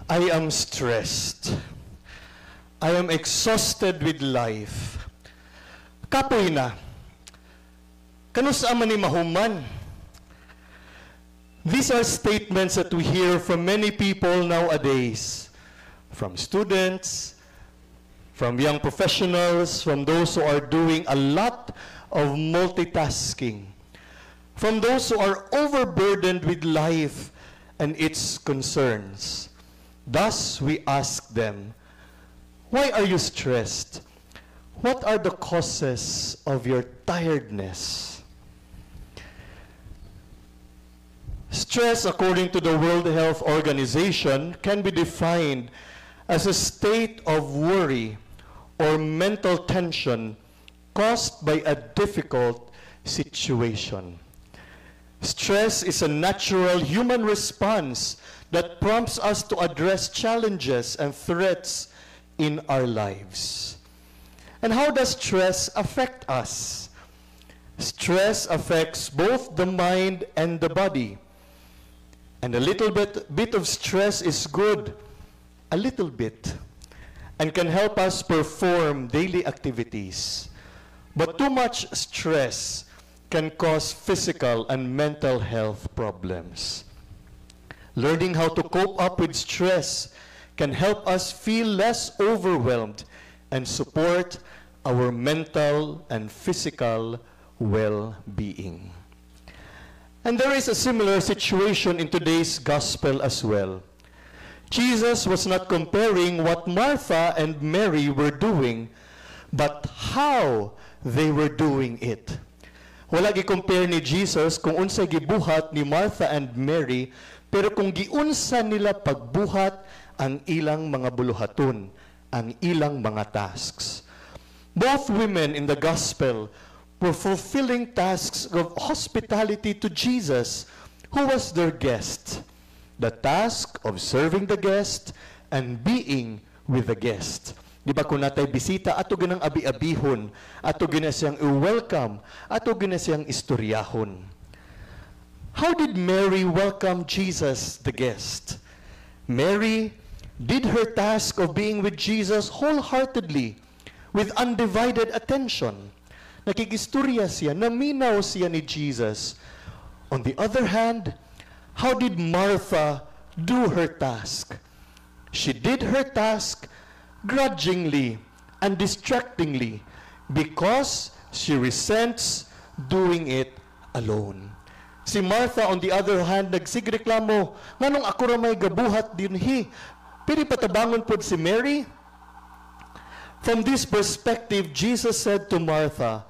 I am stressed. I am exhausted with life. Kapoy na. Kanus man ni mahuman. These are statements that we hear from many people nowadays, from students, from young professionals, from those who are doing a lot of multitasking, from those who are overburdened with life and its concerns. Thus, we ask them, why are you stressed? What are the causes of your tiredness? Stress, according to the World Health Organization, can be defined as a state of worry or mental tension caused by a difficult situation. Stress is a natural human response that prompts us to address challenges and threats in our lives. And how does stress affect us? Stress affects both the mind and the body. And a little bit of stress is good, a little bit, and can help us perform daily activities. But too much stress can cause physical and mental health problems. Learning how to cope up with stress can help us feel less overwhelmed and support our mental and physical well-being. And there is a similar situation in today's gospel as well. Jesus was not comparing what Martha and Mary were doing, but how they were doing it. Wala gi-compare ni Jesus kung unsa gibuhat ni Martha and Mary, pero kung giunsa nila pagbuhat ang ilang mga buluhaton, ang ilang mga tasks. Both women in the gospel were fulfilling tasks of hospitality to Jesus, who was their guest. The task of serving the guest and being with the guest. Di ba kung natay bisita, ato ginang abi-abihon, ato gina siyang i-welcome, ato gina siyang istoryahon. How did Mary welcome Jesus, the guest? Mary did her task of being with Jesus wholeheartedly, with undivided attention. Nakikistorya siya, naminaw siya ni Jesus. On the other hand, how did Martha do her task? She did her task grudgingly and distractingly because she resents doing it alone. Si Martha, on the other hand, nagsigreklamo, nganong ako ra may gabuhat dinhi? Pili patabangon pod si Mary? From this perspective, Jesus said to Martha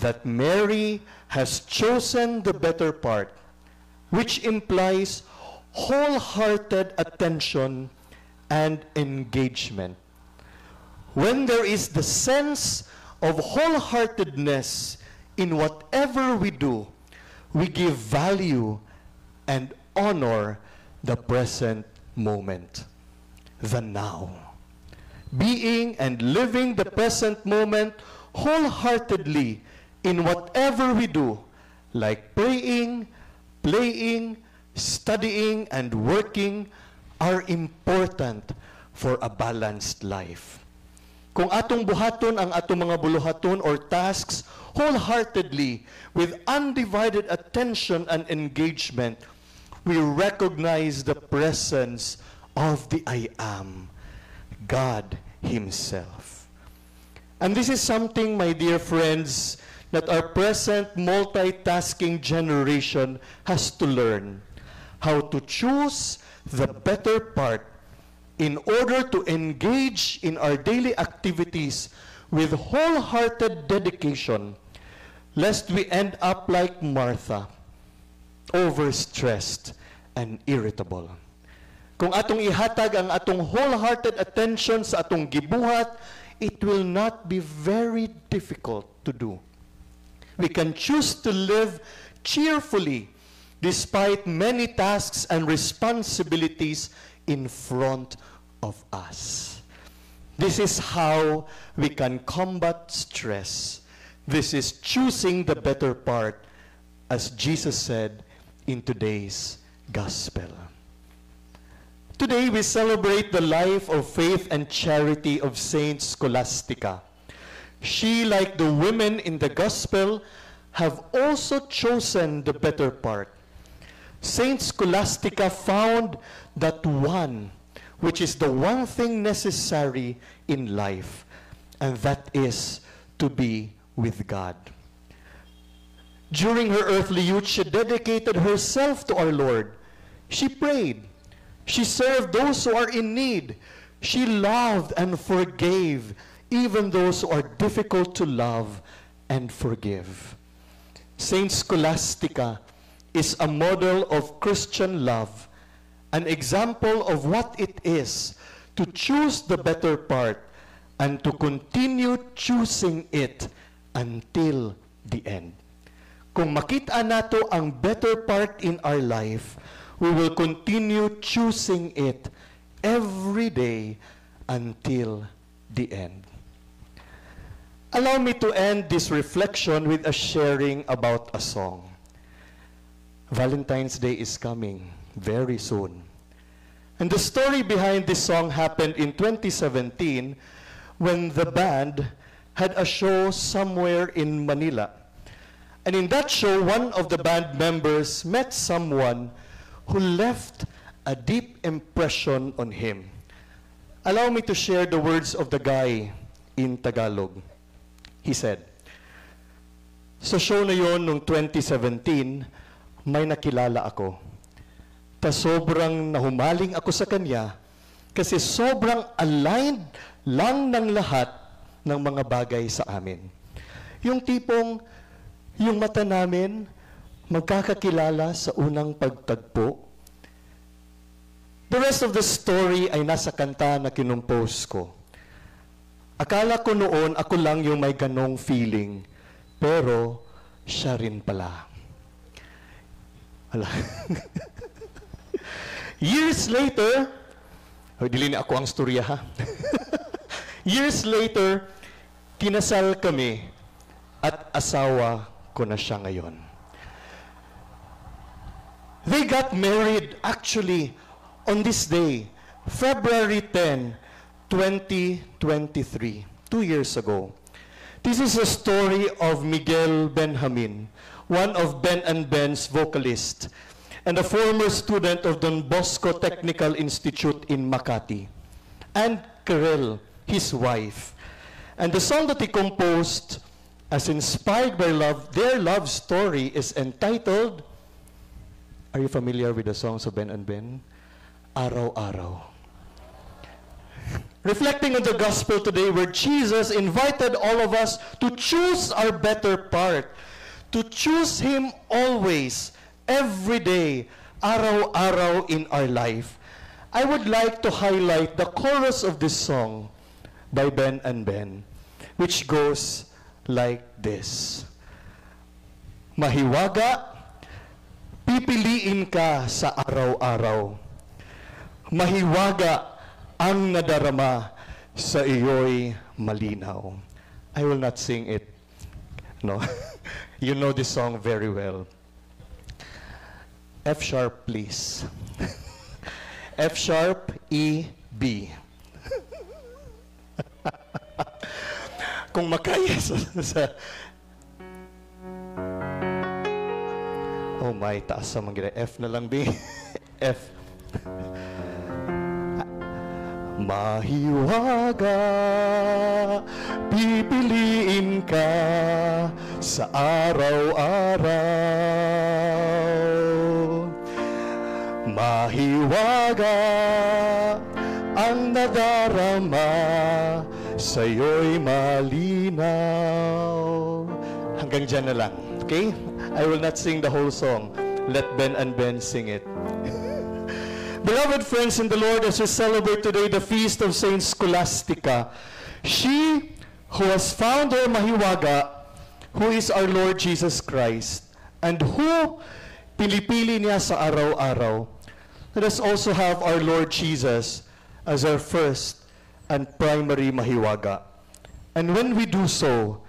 that Mary has chosen the better part, which implies wholehearted attention and engagement. When there is the sense of wholeheartedness in whatever we do, we give value and honor the present moment, the now. Being and living the present moment wholeheartedly in whatever we do, like praying, playing, studying, and working, are important for a balanced life. Kung atong buhaton ang atong mga buluhaton or tasks wholeheartedly with undivided attention and engagement, we recognize the presence of the I Am, God Himself. And this is something, my dear friends, that our present multitasking generation has to learn, how to choose the better part in order to engage in our daily activities with wholehearted dedication, lest we end up like Martha, overstressed and irritable. Kung atong ihatag ang atong wholehearted attention sa atong gibuhat, it will not be very difficult to do. We can choose to live cheerfully despite many tasks and responsibilities in front of us. This is how we can combat stress. This is choosing the better part, as Jesus said in today's gospel. Today we celebrate the life of faith and charity of Saint Scholastica. She, like the women in the Gospel, have also chosen the better part. Saint Scholastica found that one, which is the one thing necessary in life, and that is to be with God. During her earthly youth, she dedicated herself to our Lord. She prayed. She served those who are in need. She loved and forgave even those who are difficult to love and forgive. Saint Scholastica is a model of Christian love, an example of what it is to choose the better part and to continue choosing it until the end. Kung makita nato ang better part in our life, we will continue choosing it every day until the end. Allow me to end this reflection with a sharing about a song. Valentine's Day is coming very soon. And the story behind this song happened in 2017 when the band had a show somewhere in Manila. And in that show, one of the band members met someone who left a deep impression on him. Allow me to share the words of the guy in Tagalog. He said, sa show na yon noong 2017, may nakilala ako. Ta sobrang nahumaling ako sa kanya kasi sobrang aligned lang ng lahat ng mga bagay sa amin. Yung tipong, yung mata namin, magkakakilala sa unang pagtagpo. The rest of the story ay nasa kanta na kinumpose ko. Akala ko noon ako lang yung may ganong feeling, pero siya rin pala. Years later, dili na ako ang storya ha. Years later, kinasal kami at asawa ko na siya ngayon. They got married actually on this day, February 10, 2023, 2 years ago. This is a story of Miguel Benjamin, one of Ben and Ben's vocalists, and a former student of Don Bosco Technical Institute in Makati, and Karel, his wife. And the song that he composed, as inspired by love, their love story is entitled, are you familiar with the songs of Ben and Ben? Araw-Araw. Reflecting on the gospel today where Jesus invited all of us to choose our better part, to choose Him always, every day, araw-araw in our life. I would like to highlight the chorus of this song by Ben and Ben, which goes like this. Mahiwaga, pipiliin ka sa araw-araw. Mahiwaga ang nadarama sa iyo'y malinaw. I will not sing it. No. You know this song very well. F sharp, please. F sharp, E, B. Kung makaya sa oh my, taas sa mga F na lang, B. F. Mahiwaga, pipiliin ka sa araw-araw. Mahiwaga, ang nadarama sa'yo'y malinaw. Hanggang dyan na lang, okay? I will not sing the whole song. Let Ben and Ben sing it. Beloved friends in the Lord, as we celebrate today the feast of Saint Scholastica, she who has found her mahiwaga, who is our Lord Jesus Christ, and who pinipili niya sa araw-araw, let us also have our Lord Jesus as our first and primary mahiwaga. And when we do so,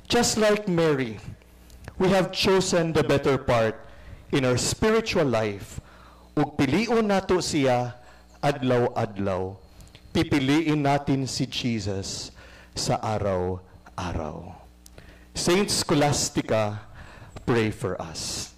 just like Mary, we have chosen the better part in our spiritual life. Ug pilion nato siya adlaw-adlaw. Pipiliin natin si Jesus sa araw-araw. Saint Scholastica, pray for us.